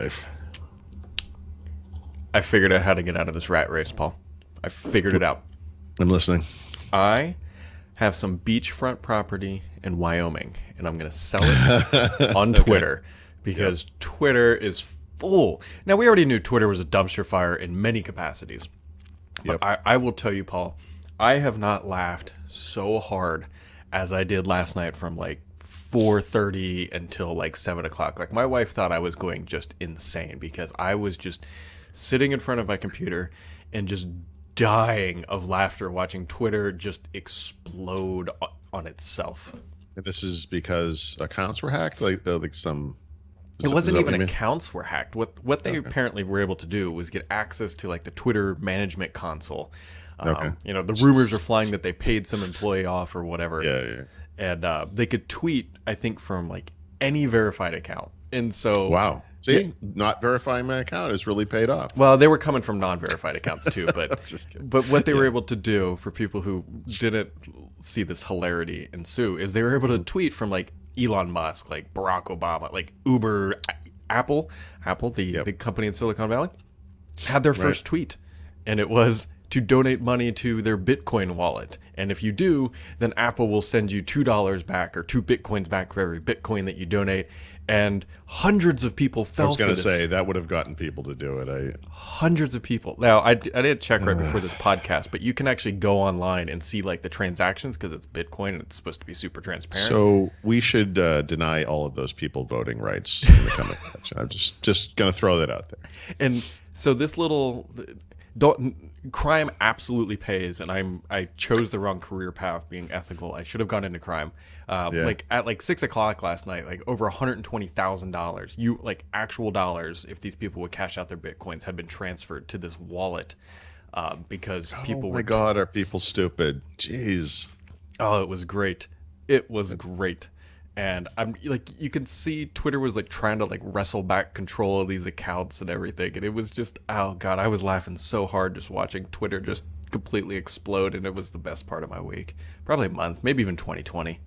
life? I figured out how to get out of this rat race, Paul. I figured it out. I'm listening. I have some beachfront property in Wyoming, and I'm going to sell it on Twitter because Twitter is full. Now, we already knew Twitter was a dumpster fire in many capacities. But I will tell you, Paul, I have not laughed so hard as I did last night from like 4:30 until like 7 o'clock. Like, my wife thought I was going just insane because I was just sitting in front of my computer and just dying of laughter watching Twitter just explode on itself. And this is because accounts were hacked? Like some... It wasn't even accounts were hacked. What they apparently were able to do was get access to like the Twitter management console. You know, the rumors are flying that they paid some employee off or whatever. Yeah. And they could tweet, I think, from like any verified account. And so... Wow. See, not verifying my account has really paid off. Well, they were coming from non-verified accounts too, but what they were able to do for people who didn't see this hilarity ensue is they were able to tweet from like Elon Musk, like Barack Obama, like Uber, Apple, the company in Silicon Valley, had their first tweet, and it was to donate money to their Bitcoin wallet. And if you do, then Apple will send you $2 back or 2 Bitcoins back for every Bitcoin that you donate. And hundreds of people fell for this. I was going to say, that would have gotten people to do it. Hundreds of people. Now, I didn't check right before this podcast, but you can actually go online and see like the transactions because it's Bitcoin and it's supposed to be super transparent. So we should deny all of those people voting rights in the coming election. I'm just going to throw that out there. And so this little... crime absolutely pays, and I chose the wrong career path being ethical. I should have gone into crime. Like at 6 o'clock last night, like over $120,000, like actual dollars, if these people would cash out their Bitcoins, had been transferred to this wallet because people were... Oh my God, are people stupid? Jeez. Oh, it was great. It was great. And I'm like, you can see Twitter was like trying to like wrestle back control of these accounts and everything. And it was just, oh God, I was laughing so hard just watching Twitter just completely explode. And it was the best part of my week, probably a month, maybe even 2020.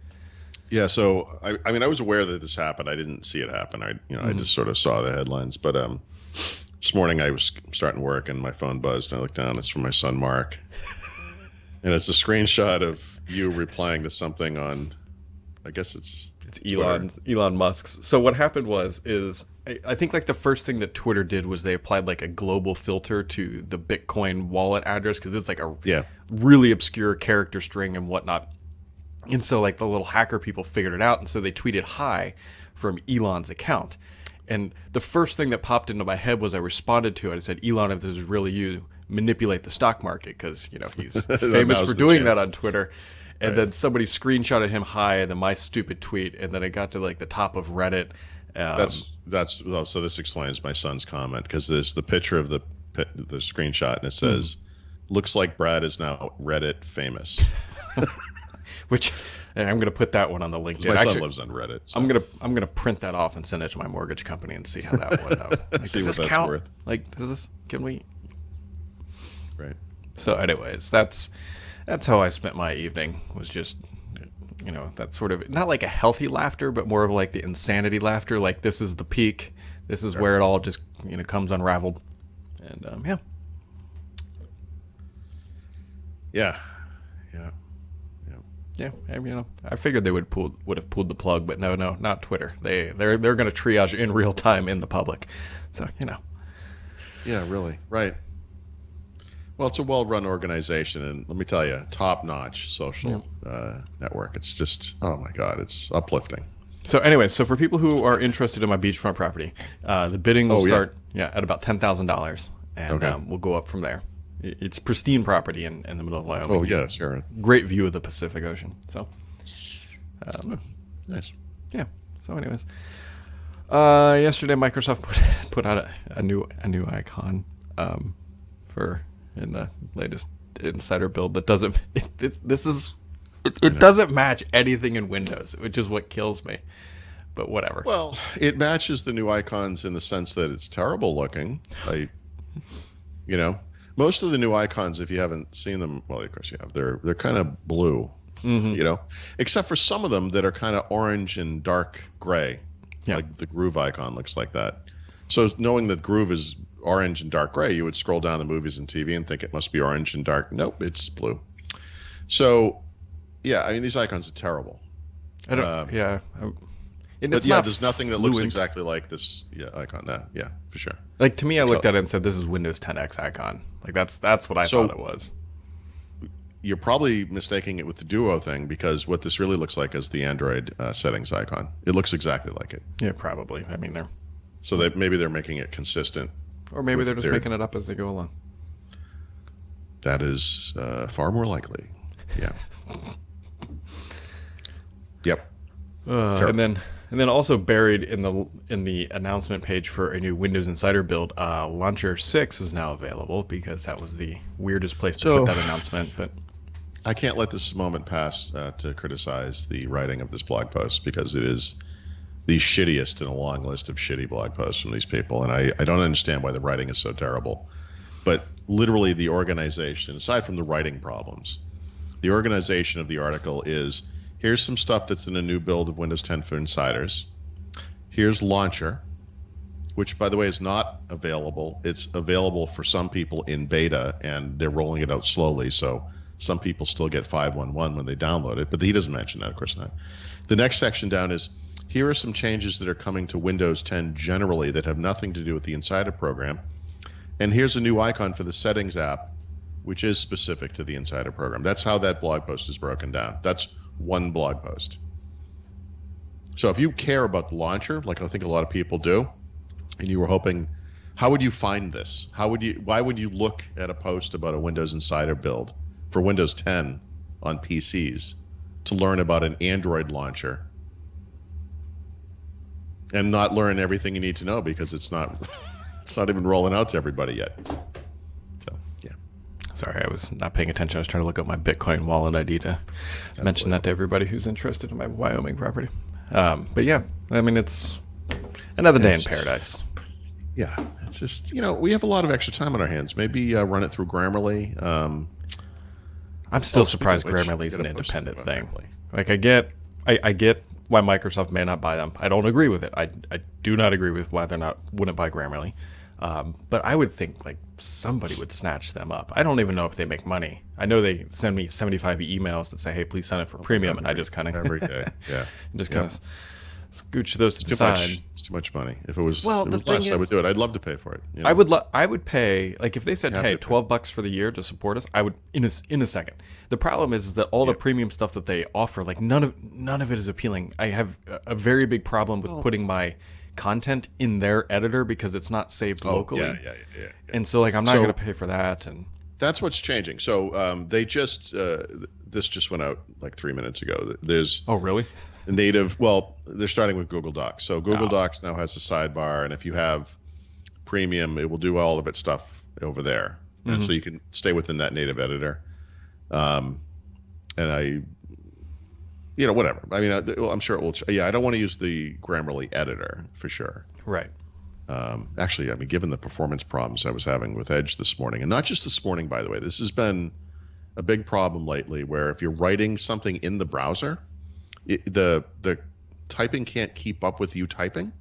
Yeah. So, I mean, I was aware that this happened. I didn't see it happen. I just sort of saw the headlines, but, this morning I was starting work and my phone buzzed and I looked down. It's from my son, Mark. And it's a screenshot of you replying to something on, I guess it's Elon Musk's. So what happened is I think like the first thing that Twitter did was they applied like a global filter to the Bitcoin wallet address because it's like a really obscure character string and whatnot. And so like the little hacker people figured it out, and so they tweeted hi from Elon's account. And the first thing that popped into my head was I responded to it. I said, Elon, if this is really you, manipulate the stock market because, you know, he's famous for doing that on Twitter. And then somebody screenshotted him hi, and then my stupid tweet, and then it got to like the top of Reddit. So this explains my son's comment because there's the picture of the screenshot, and it says, "Looks like Brad is now Reddit famous." Which, and I'm going to put that one on the LinkedIn. My son lives on Reddit. So. I'm gonna print that off and send it to my mortgage company and see how that one. Like, see does what this that's count? worth. Like, does this? Can we? Right. So, anyways, that's how I spent my evening. Was just, you know, that sort of not like a healthy laughter, but more of like the insanity laughter. Like, this is the peak. This is where it all just, you know, comes unraveled. And Yeah, I mean, you know, I figured they would have pulled the plug, but no, not Twitter. They're going to triage in real time in the public, so you know. Yeah, really, right. Well, it's a well-run organization, and let me tell you, top-notch social network. It's just, oh my God, it's uplifting. So, anyway, for people who are interested in my beachfront property, the bidding will start at about $10,000, and we'll go up from there. It's pristine property in the middle of Wyoming. Oh, yes, sure. Great view of the Pacific Ocean. So, nice. Yeah. So, anyways, yesterday Microsoft put out a new icon for in the latest Insider build that doesn't. It doesn't match anything in Windows, which is what kills me. But whatever. Well, it matches the new icons in the sense that it's terrible looking. Most of the new icons, if you haven't seen them, well, of course you have. They're kind of blue, except for some of them that are kind of orange and dark gray. Yeah. Like the Groove icon looks like that. So knowing that Groove is orange and dark gray, you would scroll down the movies and TV and think it must be orange and dark. Nope, it's blue. So, yeah, I mean, these icons are terrible. I don't. Yeah. But yeah, there's nothing that looks exactly like this icon. Yeah, for sure. Like, to me, I looked at it and said, "This is Windows 10X icon." Like that's what I thought it was. You're probably mistaking it with the Duo thing, because what this really looks like is the Android settings icon. It looks exactly like it. Yeah, probably. I mean, maybe they're making it consistent, or maybe they're just making it up as they go along. That is far more likely. Yeah. Yep. And then also buried in the announcement page for a new Windows Insider build, Launcher 6 is now available, because that was the weirdest place to put that announcement. But I can't let this moment pass to criticize the writing of this blog post, because it is the shittiest in a long list of shitty blog posts from these people, and I don't understand why the writing is so terrible. But literally the organization, aside from the writing problems, the organization of the article is: here's some stuff that's in a new build of Windows 10 for insiders. Here's Launcher, which, by the way, is not available. It's available for some people in beta, and they're rolling it out slowly, so some people still get 5.1.1 when they download it, but he doesn't mention that, of course not. The next section down is, here are some changes that are coming to Windows 10 generally that have nothing to do with the Insider program. And here's a new icon for the Settings app, which is specific to the Insider program. That's how that blog post is broken down. That's one blog post. So if you care about the launcher, like I think a lot of people do, and you were hoping, how would you find this? Why would you look at a post about a Windows Insider build for Windows 10 on PCs to learn about an Android launcher and not learn everything you need to know, because it's not even rolling out to everybody yet. So, yeah. Sorry, I was not paying attention. I was trying to look up my Bitcoin wallet ID to mention that to everybody who's interested in my Wyoming property. But yeah, I mean, it's another day in paradise. Yeah, it's just, we have a lot of extra time on our hands. Maybe run it through Grammarly. I'm still surprised Grammarly is an independent thing. Like, I get why Microsoft may not buy them. I don't agree with it. I do not agree with why wouldn't buy Grammarly. But I would think like somebody would snatch them up. I don't even know if they make money. I know they send me 75 emails that say, "Hey, please sign up for premium," and I just kind of every day, just kind of scooch those to the side. It's too much money. If it was, less, I would do it. I'd love to pay for it. I would pay, like, if they said, "Hey, $12 for the year to support us," I would in a second. The problem is that all the premium stuff that they offer, like none of it is appealing. I have a very big problem with putting my content in their editor because it's not saved locally. Yeah. And so, like, I'm not going to pay for that. And that's what's changing. So they just this just went out like 3 minutes ago. There's really? Native. Well, they're starting with Google Docs. So Google Docs now has a sidebar, and if you have premium, it will do all of its stuff over there, and so you can stay within that native editor. And whatever. I mean, I'm sure it will. I don't want to use the Grammarly editor for sure. Right. Actually, I mean, given the performance problems I was having with Edge this morning, and not just this morning, by the way, this has been a big problem lately, where if you're writing something in the browser, the typing can't keep up with you typing.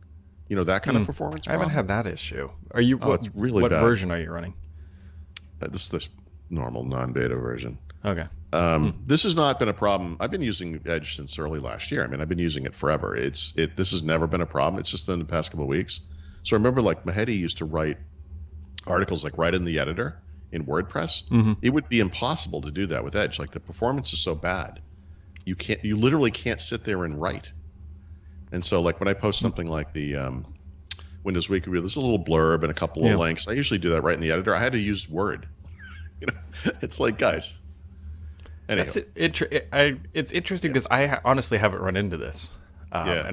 That kind of performance problem. I haven't had that issue. Are you? It's really bad. What bad. version are you running? This is the normal non-beta version. Okay. This has not been a problem. I've been using Edge since early last year. I mean, I've been using it forever. This has never been a problem. It's just in the past couple of weeks. So I remember, like, Mehdi used to write articles like right in the editor in WordPress. It would be impossible to do that with Edge. Like, the performance is so bad. You literally can't sit there and write. And so, like, when I post something like the Windows Week Review, there's a little blurb and a couple of links. I usually do that right in the editor. I had to use Word. It's like, guys. Anyway. It's interesting because I honestly haven't run into this. I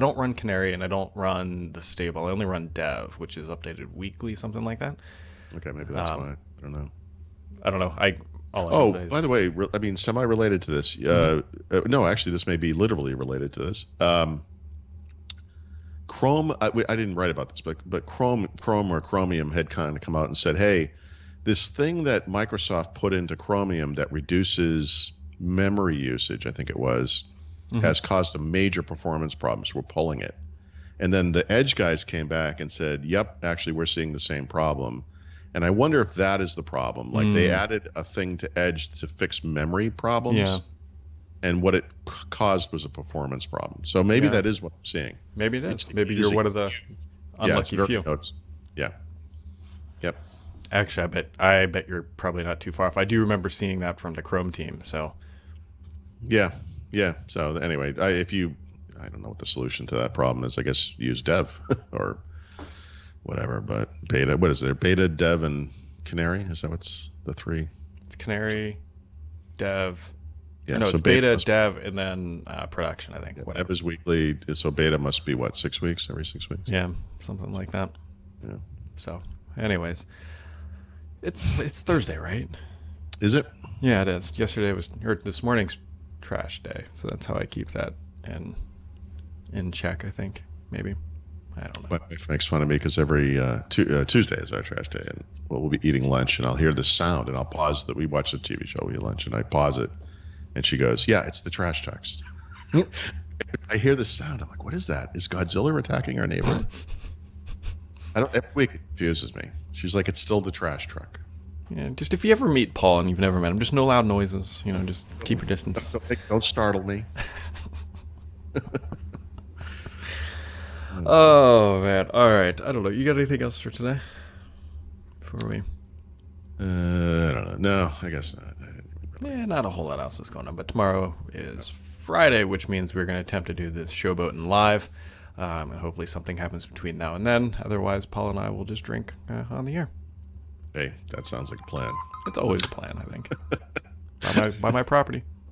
don't run Canary, and I don't run the stable. I only run Dev, which is updated weekly, something like that. Okay, maybe that's why. I don't know. By the way, I mean, semi-related to this. No, actually, this may be literally related to this. Chrome. I didn't write about this, but Chrome or Chromium had kind of come out and said, "Hey, this thing that Microsoft put into Chromium that reduces memory usage, I think it was, has caused a major performance problem. So we're pulling it." And then the Edge guys came back and said, "Yep, actually, we're seeing the same problem." And I wonder if that is the problem. Like they added a thing to Edge to fix memory problems. Yeah. And what it caused was a performance problem. So maybe that is what I'm seeing. Maybe it is. Maybe you're one of the unlucky few. Yeah. Yep. Actually, I bet you're probably not too far off. I do remember seeing that from the Chrome team. So. Yeah. So anyway, I don't know what the solution to that problem is. I guess use Dev or whatever. But Beta, what is there? Beta, Dev, and Canary? Is that what's the three? It's Canary, Dev. Yeah, no, so it's beta, Dev, and then production, I think. Dev is weekly, so beta must be, what, 6 weeks? Every 6 weeks? Yeah, something like that. Yeah. So, anyways. It's Thursday, right? Is it? Yeah, it is. This morning's trash day, so that's how I keep that in check, I think. Maybe. I don't know. My wife makes fun of me because every Tuesday is our trash day, and we'll be eating lunch, and I'll hear the sound, and I'll pause that we watch the TV show, we eat lunch, and I pause it. And she goes, "Yeah, it's the trash trucks." I hear the sound. I'm like, "What is that? Is Godzilla attacking our neighbor?" Every week it confuses me. She's like, "It's still the trash truck." Yeah, just if you ever meet Paul and you've never met him, just no loud noises. Just keep your distance. Don't startle me. Oh man! All right, I don't know. You got anything else for today? Before we? I don't know. No, I guess not. Yeah, not a whole lot else is going on. But tomorrow is Friday, which means we're going to attempt to do this Showboating live. And hopefully something happens between now and then. Otherwise, Paul and I will just drink on the air. Hey, that sounds like a plan. It's always a plan, I think. By my property.